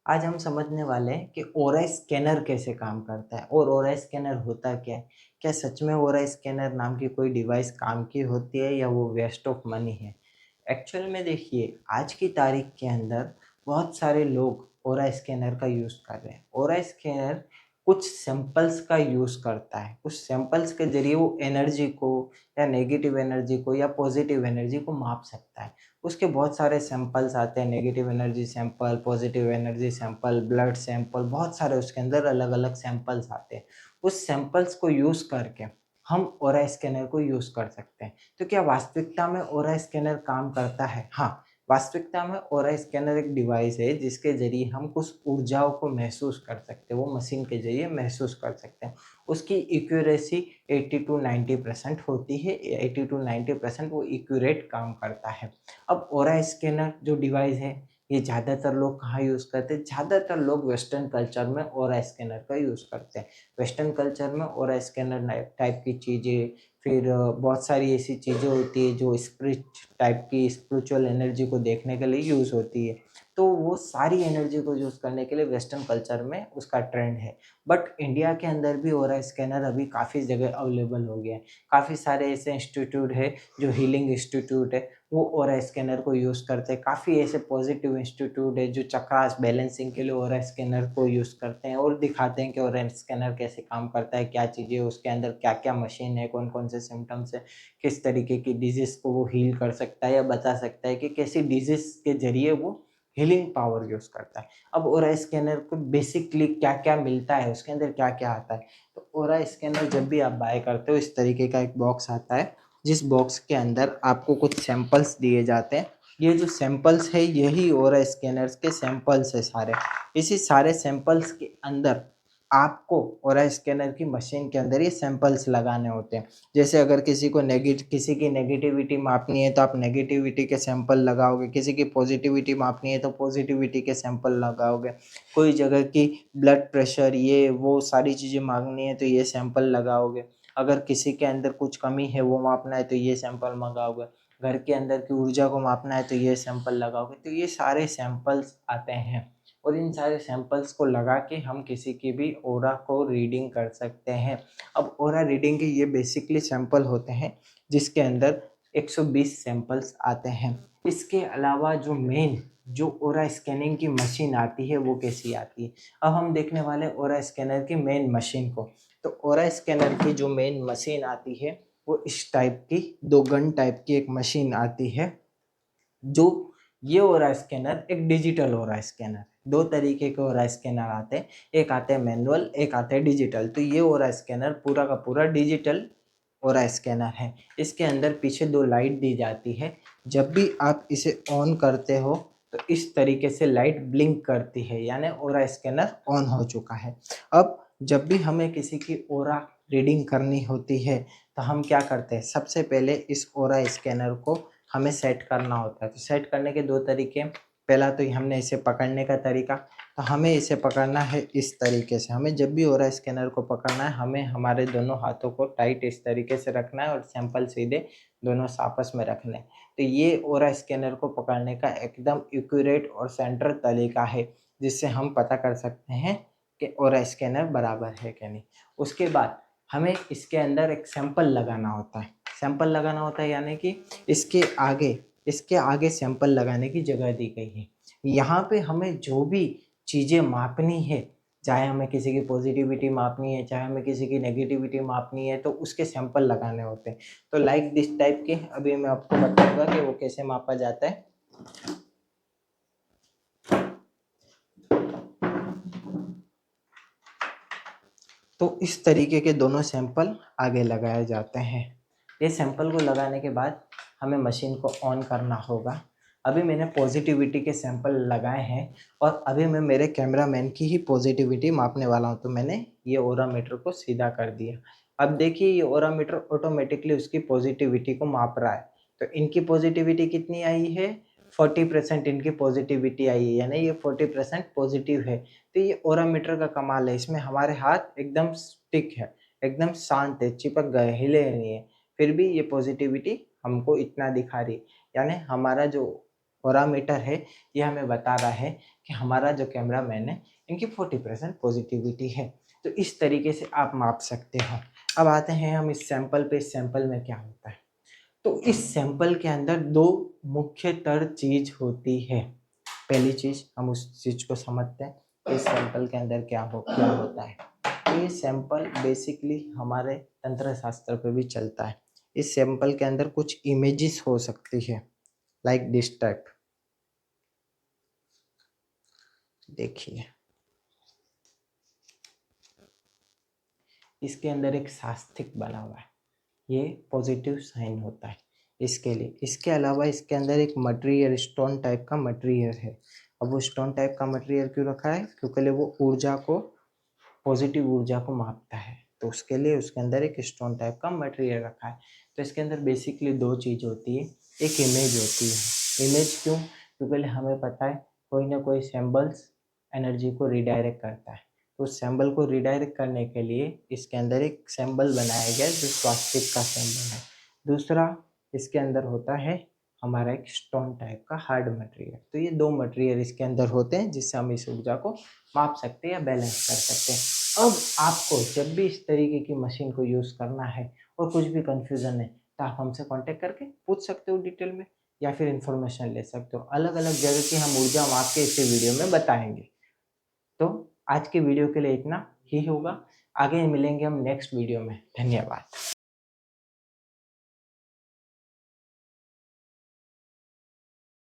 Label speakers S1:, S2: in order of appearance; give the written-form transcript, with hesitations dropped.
S1: आज हम समझने वाले हैं कि ओरा स्कैनर कैसे काम करता है और ओरा स्कैनर होता क्या है। क्या सच में ओरा स्कैनर नाम की कोई डिवाइस काम की होती है या वो वेस्ट ऑफ मनी है। एक्चुअल में देखिए, आज की तारीख के अंदर बहुत सारे लोग ओरा स्कैनर का यूज़ कर रहे हैं। ओरा स्कैनर कुछ सैंपल्स का यूज़ करता है, कुछ सैंपल्स के जरिए वो एनर्जी को या नेगेटिव एनर्जी को या पॉजिटिव एनर्जी को माप सकता है। उसके बहुत सारे सैंपल्स आते हैं, negative energy sample, positive energy sample, blood sample, बहुत सारे उसके अंदर अलग अलग सैंपल्स आते हैं। उस सैंपल्स को यूज़ करके हम ओरा स्कैनर को यूज़ कर सकते हैं। तो क्या वास्तविकता में ओरा स्कैनर काम करता है? हाँ, वास्तविकता में ओरा स्कैनर एक डिवाइस है जिसके ज़रिए हम कुछ ऊर्जाओं को महसूस कर सकते हैं, वो मशीन के ज़रिए महसूस कर सकते हैं। उसकी एक्यूरेसी 80 टू 90% होती है, 80 टू 90% वो एक्यूरेट काम करता है। अब ओरा स्कैनर जो डिवाइस है, ये ज़्यादातर लोग कहाँ यूज़ करते हैं? ज़्यादातर लोग वेस्टर्न कल्चर में ओरा स्कैनर का यूज़ करते हैं। वेस्टर्न कल्चर में ओरा स्कैनर टाइप की चीज़ें, फिर बहुत सारी ऐसी चीज़ें होती है जो स्पिरिट टाइप की स्पिरिचुअल एनर्जी को देखने के लिए यूज़ होती है। तो वो सारी एनर्जी को यूज़ करने के लिए वेस्टर्न कल्चर में उसका ट्रेंड है। बट इंडिया के अंदर भी ओरा स्कैनर अभी काफ़ी जगह अवेलेबल हो गया है। काफ़ी सारे ऐसे इंस्टीट्यूट है जो हीलिंग इंस्टीट्यूट है, वो ओरा स्कैनर को यूज़ करते हैं। काफ़ी ऐसे पॉजिटिव इंस्टीट्यूट है जो चक्रास बैलेंसिंग के लिए ओरा स्कैनर को यूज़ करते हैं और दिखाते हैं कि ओरा स्कैनर कैसे काम करता है, क्या चीज़ें उसके अंदर, क्या-क्या मशीन है, कौन-कौन से सिम्पटम्स है, किस तरीके की डिज़ीज़ को वो हील कर सकता है या बता सकता है कि कैसी डिज़ीज़ के ज़रिए वो हीलिंग पावर यूज़ करता है। अब ओरा स्कैनर को बेसिकली क्या-क्या मिलता है, उसके अंदर क्या-क्या आता है? तो ओरा स्कैनर जब भी आप बाय करते हो, इस तरीके का एक बॉक्स आता है, जिस बॉक्स के अंदर आपको कुछ सैंपल्स दिए जाते हैं। ये जो सैंपल्स है यही ओरा स्कैनर्स के सैंपल्स है सारे। इसी सारे सैंपल्स के अंदर आपको ओरा स्कैनर की मशीन के अंदर ये सैंपल्स लगाने होते हैं। जैसे अगर किसी की नेगेटिविटी मापनी है तो आप नेगेटिविटी के सैंपल लगाओगे, किसी की पॉजिटिविटी मापनी है तो पॉजिटिविटी के सैंपल लगाओगे, कोई जगह की ब्लड प्रेशर ये वो सारी चीज़ें मांगनी है तो ये सैंपल लगाओगे, अगर किसी के अंदर कुछ कमी है वो मापना है तो ये सैंपल मंगाओगे, घर के अंदर की ऊर्जा को मापना है तो ये सैंपल लगाओगे। तो ये सारे सैंपल्स आते हैं और इन सारे सैंपल्स को लगा के हम किसी की भी ओरा को रीडिंग कर सकते हैं। अब ओरा रीडिंग के ये बेसिकली सैंपल होते हैं जिसके अंदर 120 सैंपल्स आते हैं। इसके अलावा जो ओरा स्कैनिंग की मशीन आती है वो कैसी आती है? अब हम देखने वाले हैं ओरा स्कैनर की मेन मशीन को। तो ओरा स्कैनर की जो मेन मशीन आती है वो इस टाइप की 2 गन टाइप की एक मशीन आती है। जो ये ओरा स्कैनर एक डिजिटल ओरा स्कैनर, 2 तरीके के ओरा स्कैनर आते हैं, एक आते हैं मैनुअल, एक आते हैं डिजिटल। तो ये ओरा स्कैनर पूरा का पूरा डिजिटल ओरा स्कैनर है। इसके अंदर पीछे 2 लाइट दी जाती है। जब भी आप इसे ऑन करते हो तो इस तरीके से लाइट ब्लिंक करती है, यानी ओरा स्कैनर ऑन हो चुका है। अब जब भी हमें किसी की ओरा रीडिंग करनी होती है तो हम क्या करते हैं, सबसे पहले इस ओरा स्कैनर को हमें सेट करना होता है। तो सेट करने के 2 तरीके, पहला तो हमने इसे पकड़ने का तरीका, तो हमें इसे पकड़ना है इस तरीके से। हमें जब भी ओरा स्कैनर को पकड़ना है, हमें हमारे दोनों हाथों को टाइट इस तरीके से रखना है और सैंपल सीधे दोनों आपस में रखने हैं। तो ये ओरा स्कैनर को पकड़ने का एकदम एक्यूरेट और सेंट्रल तरीका है, जिससे हम पता कर सकते हैं कि ओरा स्कैनर बराबर है कि नहीं। उसके बाद हमें इसके अंदर एक सैंपल लगाना होता है। सैंपल लगाना होता है यानी कि इसके आगे इसके आगे सैंपल लगाने की जगह दी गई है। यहाँ पे हमें जो भी चीज़ें मापनी है, चाहे हमें किसी की पॉजिटिविटी मापनी है, चाहे हमें किसी की नेगेटिविटी मापनी है, तो उसके सैंपल लगाने होते हैं। तो लाइक दिस टाइप के अभी मैं आपको बताऊंगा कि वो कैसे मापा जाता है। तो इस तरीके के दोनों सैंपल आगे लगाए जाते हैं। ये सैंपल को लगाने के बाद हमें मशीन को ऑन करना होगा। अभी मैंने पॉजिटिविटी के सैंपल लगाए हैं और अभी मैं मेरे कैमरामैन की ही पॉजिटिविटी मापने वाला हूँ। तो मैंने ये ओरा मीटर को सीधा कर दिया। अब देखिए ये ओरा मीटर ऑटोमेटिकली उसकी पॉजिटिविटी को माप रहा है। तो इनकी पॉजिटिविटी कितनी आई है? 40% इनकी पॉजिटिविटी आई है, यानी ये 40% पॉजिटिव है। तो ये ओरा मीटर का कमाल है, इसमें हमारे हाथ एकदम स्टिक है, एकदम शांत है, चिपक गए, हिले नहीं है, फिर भी ये पॉजिटिविटी हमको इतना दिखा रही है। यानी हमारा जो ऑरा मीटर है ये हमें बता रहा है कि हमारा जो कैमरा मैन है इनकी 40% पॉजिटिविटी है। तो इस तरीके से आप माप सकते हो। अब आते हैं हम इस सैंपल पे। इस सैंपल में क्या होता है, तो इस सैंपल के अंदर दो मुख्यतर चीज होती है। पहली चीज हम उस चीज को समझते हैं, इस सैंपल के अंदर क्या होता है। ये सैंपल बेसिकली हमारे तंत्र शास्त्र पे भी चलता है। इस सैंपल के अंदर कुछ इमेजेस हो सकती है, लाइक दिस टाइप। देखिए इसके अंदर एक शास्तिक बना हुआ है, ये पॉजिटिव साइन होता है इसके लिए। इसके अलावा इसके अंदर एक मटेरियल, स्टोन टाइप का मटेरियल है। अब वो स्टोन टाइप का मटेरियल क्यों रखा है, क्योंकि वो ऊर्जा को, पॉजिटिव ऊर्जा को मापता है, तो उसके लिए उसके अंदर एक स्टोन टाइप का मटेरियल रखा है। तो इसके अंदर बेसिकली दो चीज़ होती है, एक इमेज होती है। इमेज क्यों, क्योंकि हमें पता है कोई ना कोई सिंबल्स एनर्जी को रिडायरेक्ट करता है। तो उस सिंबल को रिडायरेक्ट करने के लिए इसके अंदर एक सिंबल बनाया गया जो स्वास्तिक का सिंबल है। दूसरा इसके अंदर होता है हमारा एक स्टोन टाइप का हार्ड मटेरियल। तो ये दो मटेरियल इसके अंदर होते हैं जिससे हम इस ऊर्जा को माप सकते हैं या बैलेंस कर सकते हैं। अब आपको जब भी इस तरीके की मशीन को यूज़ करना है और कुछ भी कंफ्यूजन है तो आप हमसे कांटेक्ट करके पूछ सकते हो डिटेल में, या फिर इंफॉर्मेशन ले सकते हो। अलग अलग जगह की हम ऊर्जा माप के इसी वीडियो में बताएंगे। तो आज के वीडियो के लिए इतना ही होगा, आगे मिलेंगे हम नेक्स्ट वीडियो में। धन्यवाद।